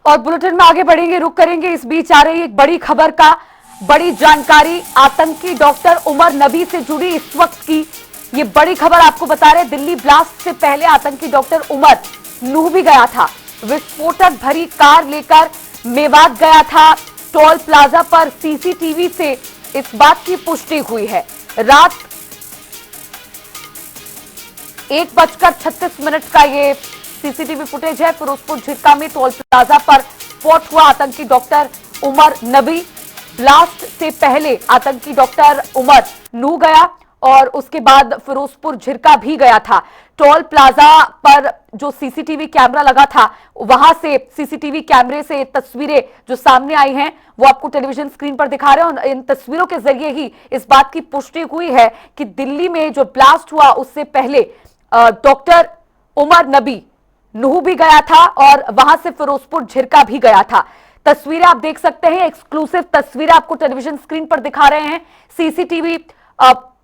और बुलेटिन में आगे बढ़ेंगे, रुक करेंगे। इस बीच आ रही एक बड़ी खबर का बड़ी जानकारी, आतंकी डॉक्टर उमर नबी से जुड़ी इस वक्त की ये बड़ी खबर आपको बता रहे। दिल्ली ब्लास्ट से पहले आतंकी डॉक्टर उमर नूह भी गया था। विस्फोटक भरी कार लेकर मेवात गया था। टोल प्लाजा पर सीसीटीवी से इस बात की पुष्टि हुई है। रात 1:36 का ये सीसीटीवी फुटेज है। फिरोजपुर झिरका में टोल प्लाजा पर स्पॉट हुआ आतंकी डॉक्टर उमर नबी। ब्लास्ट से पहले आतंकी डॉक्टर उमर नूह गया और उसके बाद फिरोजपुर झिरका भी गया था। टोल प्लाजा पर जो सीसीटीवी कैमरा लगा था, वहां से सीसीटीवी कैमरे से तस्वीरें जो सामने आई हैं वो आपको टेलीविजन स्क्रीन पर दिखा रहे हैं। और इन तस्वीरों के जरिए ही इस बात की पुष्टि हुई है कि दिल्ली में जो ब्लास्ट हुआ उससे पहले डॉक्टर उमर नबी नूह भी गया था और वहां से फिरोजपुर झिरका भी गया था। तस्वीरें आप देख सकते हैं, एक्सक्लूसिव तस्वीरें आपको टेलीविजन स्क्रीन पर दिखा रहे हैं। सीसीटीवी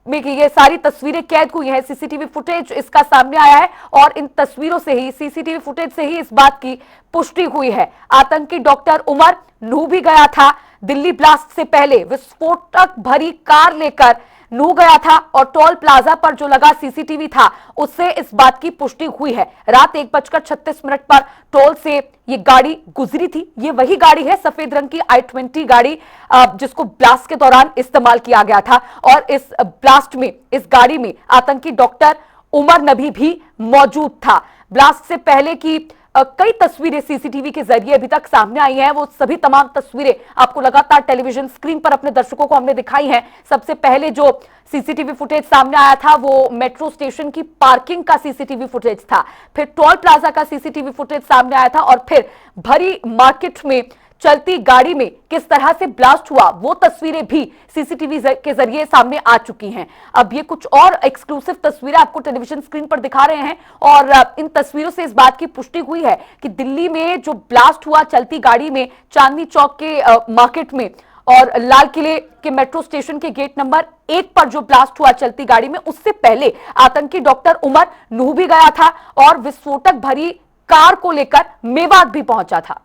में ये सारी तस्वीरें कैद हुई हैं, सीसीटीवी फुटेज इसका सामने आया है और इन तस्वीरों से ही, सीसीटीवी फुटेज से ही इस बात की पुष्टि हुई है। आतंकी डॉक्टर उमर नूह भी गया था। दिल्ली ब्लास्ट से पहले विस्फोटक भरी कार लेकर नूह गया था और टोल प्लाजा पर जो लगा सीसीटीवी था उससे इस बात की पुष्टि हुई है। रात 1:36 पर टोल से ये गाड़ी गुजरी थी। ये वही गाड़ी है, सफेद रंग की i20 गाड़ी, जिसको ब्लास्ट के दौरान इस्तेमाल किया गया था। और इस ब्लास्ट में, इस गाड़ी में आतंकी डॉक्टर उमर नबी भी मौजूद था। ब्लास्ट से पहले की कई तस्वीरें सीसीटीवी के जरिए अभी तक सामने आई हैं। वो सभी तमाम तस्वीरें आपको लगातार टेलीविजन स्क्रीन पर अपने दर्शकों को हमने दिखाई हैं। सबसे पहले जो सीसीटीवी फुटेज सामने आया था वो मेट्रो स्टेशन की पार्किंग का सीसीटीवी फुटेज था। फिर टोल प्लाजा का सीसीटीवी फुटेज सामने आया था और फिर भरी मार्केट में चलती गाड़ी में किस तरह से ब्लास्ट हुआ वो तस्वीरें भी सीसीटीवी के जरिए सामने आ चुकी हैं। अब ये कुछ और एक्सक्लूसिव तस्वीरें आपको टेलीविजन स्क्रीन पर दिखा रहे हैं और इन तस्वीरों से इस बात की पुष्टि हुई है कि दिल्ली में जो ब्लास्ट हुआ चलती गाड़ी में, चांदनी चौक के मार्केट में और लाल किले के मेट्रो स्टेशन के गेट नंबर 1 पर जो ब्लास्ट हुआ चलती गाड़ी में, उससे पहले आतंकी डॉक्टर उमर नूह भी गया था और विस्फोटक भरी कार को लेकर मेवात भी पहुंचा था।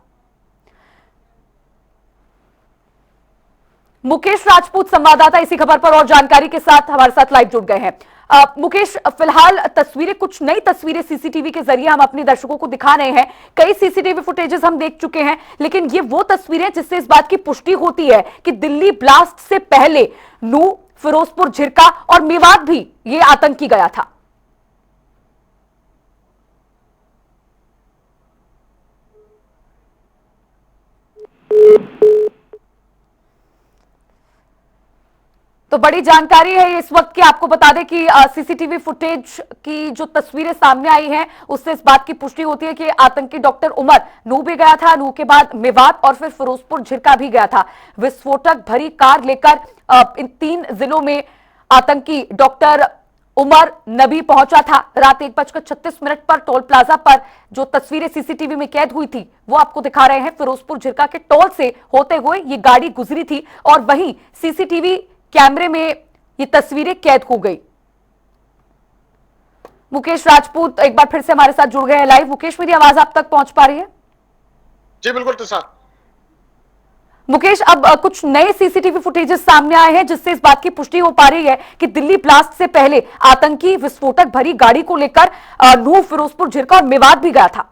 मुकेश राजपूत संवाददाता इसी खबर पर और जानकारी के साथ हमारे साथ लाइव जुड़ गए हैं। मुकेश, फिलहाल तस्वीरें, कुछ नई तस्वीरें सीसीटीवी के जरिए हम अपने दर्शकों को दिखा रहे हैं। कई सीसीटीवी फुटेजेस हम देख चुके हैं, लेकिन ये वो तस्वीरें जिससे इस बात की पुष्टि होती है कि दिल्ली ब्लास्ट से पहले नूह, फिरोजपुर झिरका और मेवात भी ये आतंकी गया था। तो बड़ी जानकारी है इस वक्त की। आपको बता दें कि सीसीटीवी फुटेज की जो तस्वीरें सामने आई हैं उससे इस बात की पुष्टि होती है कि आतंकी डॉक्टर उमर नूह भी गया था। नूह के बाद मेवात और फिर फिरोजपुर झिरका भी गया था। विस्फोटक भरी कार लेकर इन 3 जिलों में आतंकी डॉक्टर उमर नबी पहुंचा था। रात 1:36 पर टोल प्लाजा पर जो तस्वीरें सीसीटीवी में कैद हुई थी वो आपको दिखा रहे हैं। फिरोजपुर झिरका के टोल से होते हुए ये गाड़ी गुजरी थी और वहीं सीसीटीवी कैमरे में ये तस्वीरें कैद हो गई। मुकेश राजपूत एक बार फिर से हमारे साथ जुड़ गए हैं लाइव। मुकेश, मेरी आवाज आप तक पहुंच पा रही है? जी बिल्कुल तुषार। मुकेश, अब कुछ नए सीसीटीवी फुटेजेस सामने आए हैं जिससे इस बात की पुष्टि हो पा रही है कि दिल्ली ब्लास्ट से पहले आतंकी विस्फोटक भरी गाड़ी को लेकर नूह, फिरोजपुर झिरका और मेवात भी गया था।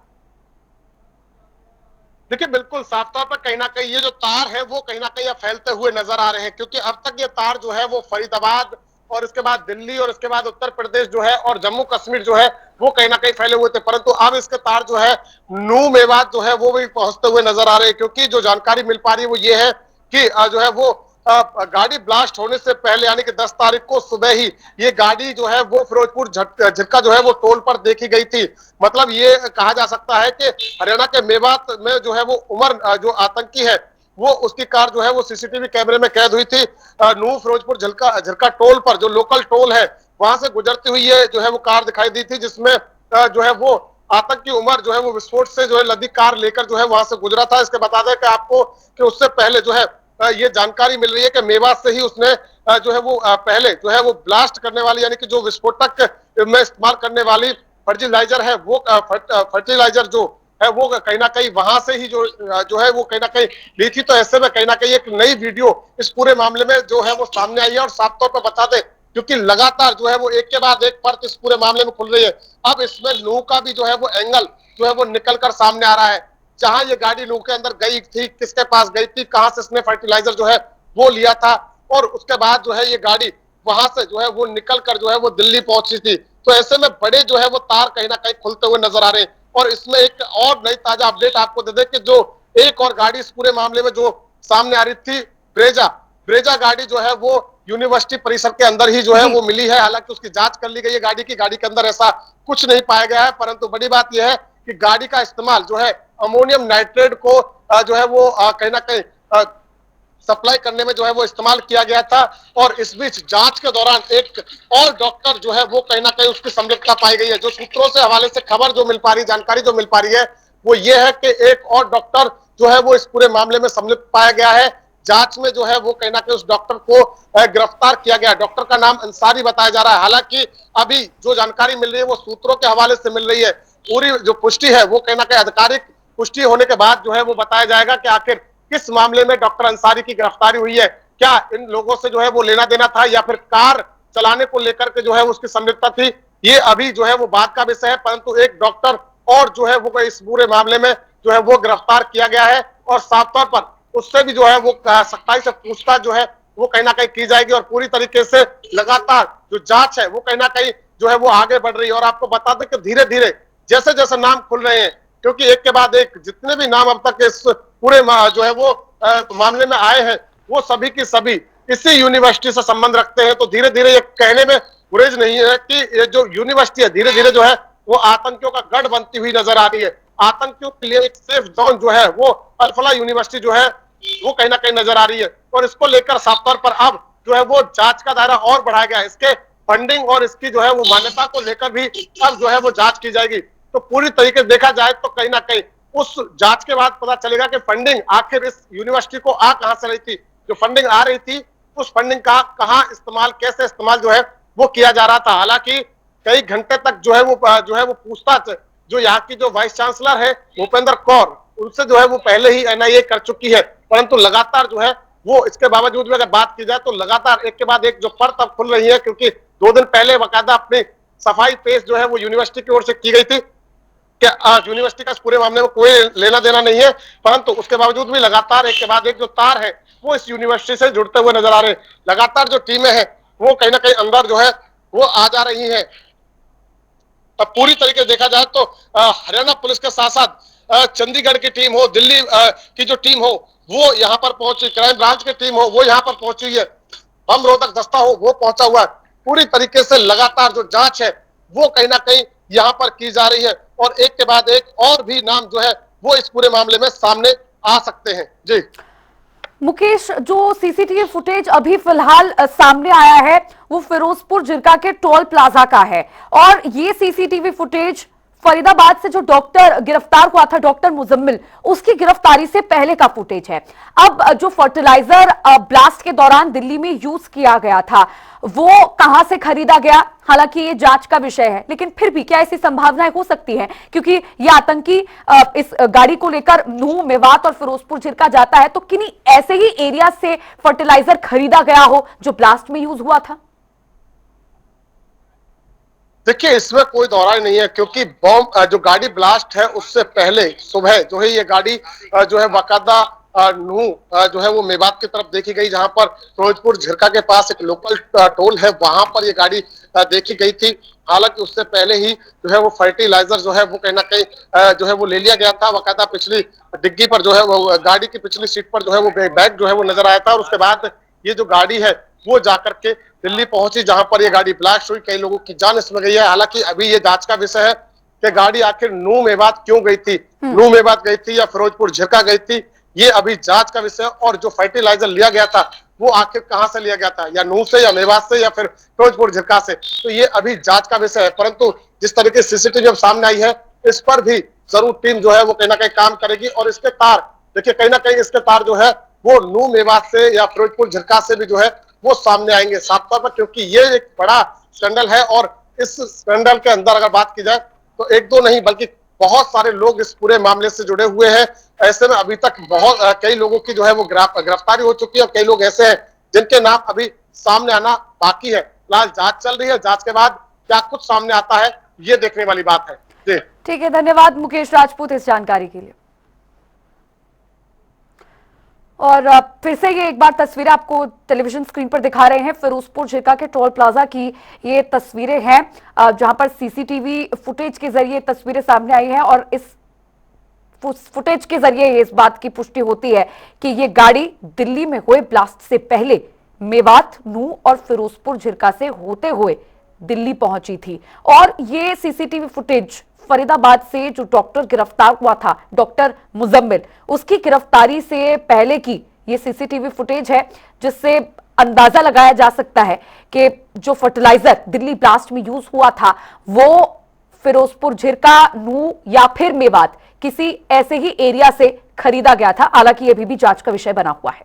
देखिए बिल्कुल साफ तौर पर कहीं ना कहीं ये जो तार है वो कहीं ना कहीं अब फैलते हुए नजर आ रहे हैं, क्योंकि अब तक ये तार जो है वो फरीदाबाद और इसके बाद दिल्ली और इसके बाद उत्तर प्रदेश जो है और जम्मू कश्मीर जो है वो कहीं ना कहीं फैले हुए थे, परंतु अब इसके तार जो है नूह मेवात जो है वो भी पहुंचते हुए नजर आ रहे हैं। क्योंकि जो जानकारी मिल पा रही है वो ये है कि जो है वो गाड़ी ब्लास्ट होने से पहले यानी कि 10 तारीख को सुबह ही ये गाड़ी जो है वो फिरोजपुर झिरका जो है वो टोल पर देखी गई थी। मतलब ये कहा जा सकता है कि हरियाणा के मेवात में जो है वो उमर जो आतंकी है वो उसकी कार जो है वो सीसीटीवी कैमरे में कैद हुई थी। नूह फिरोजपुर झिरका टोल पर जो लोकल टोल है वहां से गुजरती हुई ये जो है वो कार दिखाई दी थी, जिसमें जो है वो आतंकी उमर जो है वो विस्फोट से जो है लदी कार लेकर जो है वहां से गुजरा था। इसके बता दें कि आपको कि उससे पहले जो है ये जानकारी मिल रही है कि मेवात से ही उसने जो है वो पहले जो है वो ब्लास्ट करने वाली यानी कि जो विस्फोटक में इस्तेमाल करने वाली फर्टिलाइजर है वो फर्टिलाइजर जो है वो कहीं ना कहीं वहां से ही जो है वो कहीं ना कहीं ली थी। तो ऐसे में कहीं ना कहीं एक नई वीडियो इस पूरे मामले में जो है वो सामने आई है। और साफ तौर पर बता दें, क्योंकि लगातार जो है वो एक के बाद एक परत इस पूरे मामले में खुल रही है। अब इसमें नूह का भी जो है वो एंगल जो है वो निकल कर सामने आ रहा है। जहां ये गाड़ी नूह के अंदर गई थी, किसके पास गई थी, कहां से इसने फर्टिलाइजर जो है वो लिया था, और उसके बाद जो है ये गाड़ी वहां से जो है वो निकल कर जो है वो दिल्ली पहुंची थी। तो ऐसे में बड़े जो है वो तार कहीं ना कहीं खुलते हुए नजर आ रहे हैं। और इसमें एक और नई ताजा अपडेट आपको दे दें कि जो एक और गाड़ी इस पूरे मामले में जो सामने आ रही थी, ब्रेजा ब्रेजा गाड़ी जो है वो यूनिवर्सिटी परिसर के अंदर ही जो है वो मिली है। हालांकि उसकी जांच कर ली गई है, गाड़ी के अंदर ऐसा कुछ नहीं पाया गया है। परंतु बड़ी बात यह है कि गाड़ी का इस्तेमाल जो है अमोनियम नाइट्रेट को जो है वो कहीं ना कहीं सप्लाई करने में जो है वो इस्तेमाल किया गया था। और इस बीच जांच के दौरान एक और डॉक्टर जो है वो कहीं ना कहीं उसकी संलिप्तता पाई गई है। जो सूत्रों से हवाले से खबर जो मिल पा रही, जानकारी जो मिल पा रही है वो ये है कि एक और डॉक्टर जो है वो इस पूरे मामले में सम्मिलित पाया गया है। जांच में जो है वो कहीं ना कहीं उस डॉक्टर को गिरफ्तार किया गया। डॉक्टर का नाम अंसारी बताया जा रहा है। हालांकि अभी जो जानकारी मिल रही है वो सूत्रों के हवाले से मिल रही है। पूरी जो पुष्टि है वो कहीं ना कहीं आधिकारिक पुष्टि होने के बाद जो है वो बताया जाएगा कि आखिर किस मामले में डॉक्टर अंसारी की गिरफ्तारी हुई है। क्या इन लोगों से जो है वो लेना देना था, या फिर कार चलाने को लेकर के जो है उसकी संलिप्तता थी, ये अभी जो है वो बात का विषय है। परंतु एक डॉक्टर और जो है वो इस पूरे मामले में जो है वो गिरफ्तार किया गया है। और साफ तौर पर उससे भी जो है वो सख्ताई से पूछताछ जो है वो कहीं ना कहीं की जाएगी। और पूरी तरीके से लगातार जो जांच है वो कहीं ना कहीं जो है वो आगे बढ़ रही है। और आपको बता दें कि धीरे धीरे जैसे जैसे नाम खुल रहे हैं, क्योंकि एक के बाद एक जितने भी नाम अब तक इस पूरे जो है वो मामले में आए हैं वो सभी की सभी इसी यूनिवर्सिटी से संबंध रखते हैं। तो धीरे धीरे ये कहने में गुरेज नहीं है कि ये जो यूनिवर्सिटी है धीरे धीरे जो है वो आतंकियों का गढ़ बनती हुई नजर आ रही है। आतंकियों के लिए एक सेफ जोन जो है वो अल-फलाह यूनिवर्सिटी जो है वो कहीं ना कहीं नजर आ रही है। और इसको लेकर साफ तौर पर अब जो है वो जांच का दायरा और बढ़ाया गया है। इसके फंडिंग और इसकी जो है वो मान्यता को लेकर भी अब जो है वो जांच की जाएगी। तो पूरी तरीके से देखा जाए तो कहीं ना कहीं उस जांच के बाद पता चलेगा कि फंडिंग आखिर इस यूनिवर्सिटी को आ कहां से रही थी। जो फंडिंग आ रही थी उस फंडिंग का कहां इस्तेमाल, कैसे इस्तेमाल जो है वो किया जा रहा था। हालांकि कई घंटे तक जो है वो पूछताछ जो यहाँ की जो वाइस चांसलर है भूपेंद्र कौर, उनसे जो है वो पहले ही एनआईए कर चुकी है। परंतु लगातार जो है वो इसके बावजूद भी अगर बात की जाए तो लगातार एक के बाद एक जो परत अब खुल रही है। क्योंकि 2 दिन पहले बाकायदा अपनी सफाई पेश जो है वो यूनिवर्सिटी की ओर से की गई थी कि यूनिवर्सिटी का इस पूरे मामले में कोई लेना देना नहीं है। परंतु उसके बावजूद भी लगातार एक के बाद एक जो तार है वो इस यूनिवर्सिटी से जुड़ते हुए नजर आ रहे हैं। लगातार जो टीमें हैं वो कहीं ना कहीं अंदर जो है वो आ जा रही है। अब पूरी तरीके से देखा जाए तो हरियाणा पुलिस के साथ साथ चंडीगढ़ की टीम हो, दिल्ली की जो टीम हो वो यहाँ पर पहुंची, क्राइम ब्रांच की टीम हो वो यहाँ पर पहुंची है, बम रोधक दस्ता हो वो पहुंचा हुआ है। पूरी तरीके से लगातार जो जांच है वो कहीं ना कहीं यहाँ पर की जा रही है। और एक के बाद एक और भी नाम जो है वो इस पूरे मामले में सामने आ सकते हैं। जी मुकेश, जो सीसीटीवी फुटेज अभी फिलहाल सामने आया है वो फिरोजपुर जिरका के टोल प्लाजा का है। और ये सीसीटीवी फुटेज फरीदाबाद से जो डॉक्टर गिरफ्तार हुआ था, डॉक्टर मुजम्मिल, उसकी गिरफ्तारी से पहले का फुटेज है। अब जो फर्टिलाइजर ब्लास्ट के दौरान दिल्ली में यूज किया गया था वो कहां से खरीदा गया, हालांकि ये जांच का विषय है, लेकिन फिर भी क्या ऐसी संभावनाएं हो सकती है, क्योंकि ये आतंकी इस गाड़ी को लेकर नूह, मेवात और फिरोजपुर जिरका जाता है, तो किन्हीं ऐसे ही एरिया से फर्टिलाइजर खरीदा गया हो जो ब्लास्ट में यूज हुआ था? देखिए इसमें कोई दौरान नहीं है, क्योंकि बॉम्ब जो गाड़ी ब्लास्ट है उससे पहले सुबह जो है ये गाड़ी जो है बाकायदा नूह जो है वो मेवात की तरफ देखी गई, जहां पर फिरोजपुर झिरका के पास एक लोकल टोल है वहां पर ये गाड़ी देखी गई थी। हालांकि उससे पहले ही जो है वो फर्टिलाइजर जो है वो कहीं ना कहीं जो है वो ले लिया गया था। बाकायदा पिछली डिग्गी पर जो है वो गाड़ी की पिछली सीट पर जो है वो बैग जो है वो नजर आया था। और उसके बाद ये जो गाड़ी है वो जाकर के दिल्ली पहुंची, जहां पर ये गाड़ी ब्लास्ट हुई, कई लोगों की जान इसमें गई है। हालांकि अभी ये जांच का विषय है कि गाड़ी आखिर नूह मेवात क्यों गई थी, नूह मेवात गई थी या फिरोजपुर झिरका गई थी, ये अभी जांच का विषय है। और जो फर्टिलाइजर लिया गया था वो आखिर कहां से लिया गया था, या नूह से, या मेवात से, या फिर फिरोजपुर झिरका से, तो ये अभी जांच का विषय है। परंतु जिस तरीके से सीसीटीवी अब सामने आई है इस पर भी जरूर टीम जो है वो कहीं ना कहीं काम करेगी। और इसके तार देखिए, कहीं ना कहीं इसके तार जो है वो नूह मेवात से या फिरोजपुर झिरका से भी जो है वो सामने आएंगे साफ तौर पर, क्योंकि ये एक बड़ा स्कैंडल है। और इस स्कैंडल के अंदर अगर बात की जाए तो 1-2 नहीं बल्कि बहुत सारे लोग इस पूरे मामले से जुड़े हुए हैं। ऐसे में अभी तक बहुत कई लोगों की जो है वो गिरफ्तारी हो चुकी है और कई लोग ऐसे हैं जिनके नाम अभी सामने आना बाकी है। फिलहाल जांच चल रही है, जांच के बाद क्या कुछ सामने आता है ये देखने वाली बात है। जी ठीक है, धन्यवाद मुकेश राजपूत इस जानकारी के लिए। और फिर से ये एक बार तस्वीरें आपको टेलीविजन स्क्रीन पर दिखा रहे हैं। फिरोजपुर झिरका के टोल प्लाजा की ये तस्वीरें हैं जहां पर सीसीटीवी फुटेज के जरिए तस्वीरें सामने आई हैं और इस फुटेज के जरिए इस बात की पुष्टि होती है कि ये गाड़ी दिल्ली में हुए ब्लास्ट से पहले मेवात, नूह और फिरोजपुर झिरका से होते हुए दिल्ली पहुंची थी। और ये सीसीटीवी फुटेज फरीदाबाद से जो डॉक्टर गिरफ्तार हुआ था, डॉक्टर मुजम्मिल, उसकी गिरफ्तारी से पहले की ये सीसीटीवी फुटेज है, जिससे अंदाजा लगाया जा सकता है कि जो फर्टिलाइजर दिल्ली ब्लास्ट में यूज हुआ था वो फिरोजपुर झिरका, नूह या फिर मेवात किसी ऐसे ही एरिया से खरीदा गया था। हालांकि यह भी जांच का विषय बना हुआ है।